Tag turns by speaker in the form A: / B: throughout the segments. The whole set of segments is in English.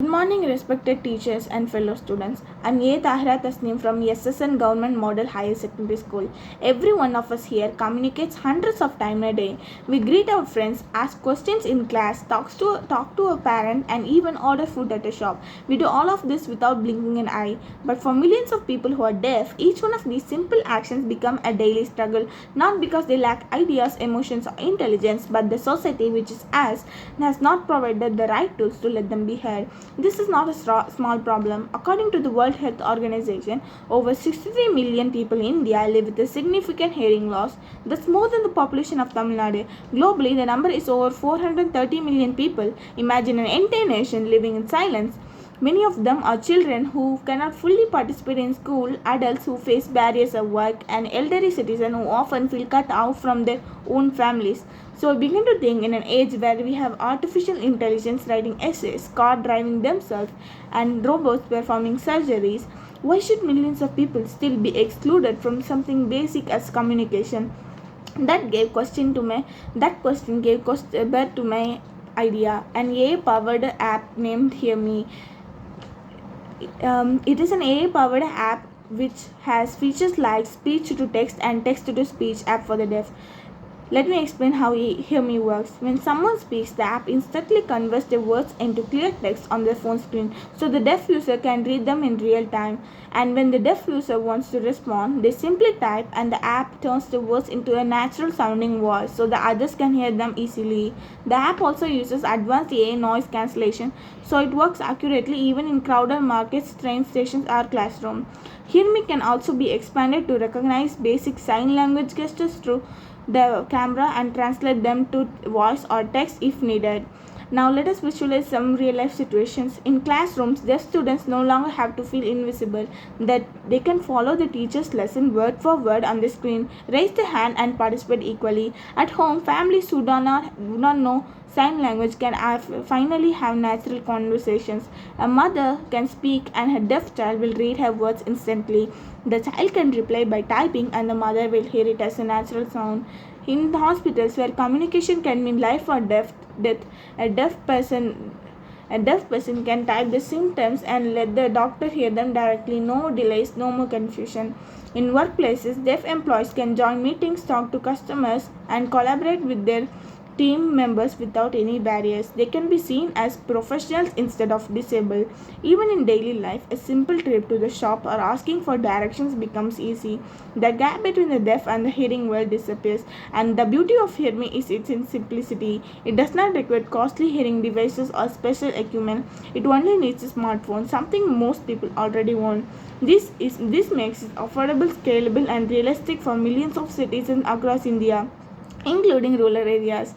A: Good morning, respected teachers and fellow students. I'm A. Tahira Tasneem from SSN Government Model Higher Secondary School. Every one of us here communicates hundreds of times a day. We greet our friends, ask questions in class, talk to a parent, and even order food at a shop. We do all of this without blinking an eye. But for millions of people who are deaf, each one of these simple actions become a daily struggle, not because they lack ideas, emotions, or intelligence, but the society, which is us, has not provided the right tools to let them be heard. This is not a small problem. According to the World Health Organization, over 63 million people in India live with a significant hearing loss. That's more than the population of Tamil Nadu. Globally, the number is over 430 million people. Imagine an entire nation living in silence. Many of them are children who cannot fully participate in school, adults who face barriers at work, and elderly citizens who often feel cut out from their own families. So we begin to think in an age where we have artificial intelligence writing essays, car driving themselves, and robots performing surgeries, why should millions of people still be excluded from something basic as communication? That question gave birth to my idea, an AI-powered app named Hear Me. It is an AI-powered app which has features like speech to text and text to speech app for the deaf. Let me explain how Hear Me works. When someone speaks, the app instantly converts the words into clear text on their phone screen, so the deaf user can read them in real time. And when the deaf user wants to respond, they simply type and the app turns the words into a natural sounding voice so the others can hear them easily. The app also uses advanced AI noise cancellation, so it works accurately even in crowded markets, train stations, or classroom. Hear Me can also be expanded to recognize basic sign language gestures through the camera and translate them to voice or text if needed. Now let us visualize some real life situations. In classrooms, deaf students no longer have to feel invisible, that they can follow the teacher's lesson word for word on the screen, raise their hand and participate equally. At home, families who do not know sign language can finally have natural conversations. A mother can speak and her deaf child will read her words instantly. The child can reply by typing and the mother will hear it as a natural sound. In the hospitals where communication can mean life or death, a deaf person a deaf person can type the symptoms and let the doctor hear them directly. No delays, no more confusion. In workplaces, deaf employees can join meetings, talk to customers, and collaborate with their team members without any barriers. They can be seen as professionals instead of disabled. Even in daily life, a simple trip to the shop or asking for directions becomes easy. The gap between the deaf and the hearing world disappears, and the beauty of Hear Me is its in simplicity. It does not require costly hearing devices or special equipment. It only needs a smartphone, something most people already want. This makes it affordable, scalable, and realistic for millions of citizens across India, including rural areas.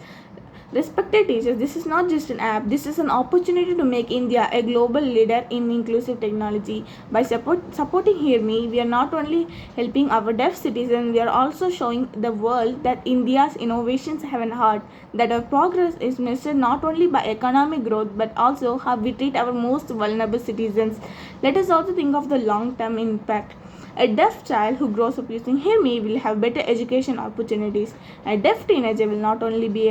A: Respected teachers, this is not just an app, this is an opportunity to make India a global leader in inclusive technology. By supporting Hear Me, we are not only helping our deaf citizens, we are also showing the world that India's innovations have an heart, that our progress is measured not only by economic growth but also how we treat our most vulnerable citizens. Let us also think of the long term impact. A deaf child who grows up using Hear Me will have better education opportunities. A deaf teenager will not only be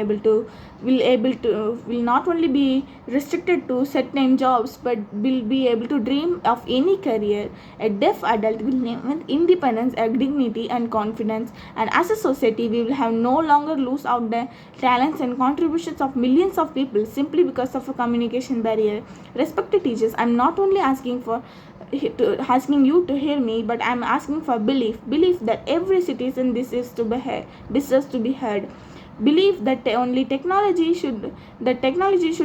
A: restricted to certain jobs but will be able to dream of any career. A deaf adult will live with independence, dignity, and confidence. And as a society, we will have no longer lose out the talents and contributions of millions of people simply because of a communication barrier. Respected teachers, I'm not only asking you to hear me, but I'm asking for belief that every citizen deserves to be heard. Believe that technology should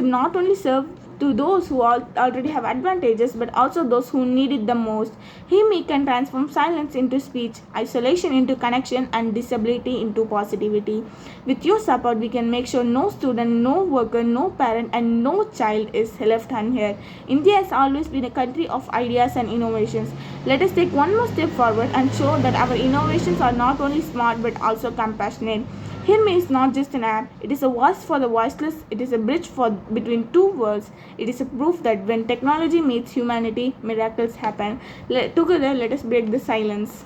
A: not only serve to those who already have advantages but also those who need it the most. Hear Me can transform silence into speech, isolation into connection, and disability into positivity. With your support, we can make sure no student, no worker, no parent, and no child is left unheard. India has always been a country of ideas and innovations. Let us take one more step forward and show that our innovations are not only smart but also compassionate. Hear Me is not just an app, it is a voice for the voiceless, it is a bridge between two worlds. It is a proof that when technology meets humanity, miracles happen. Together, let us break the silence.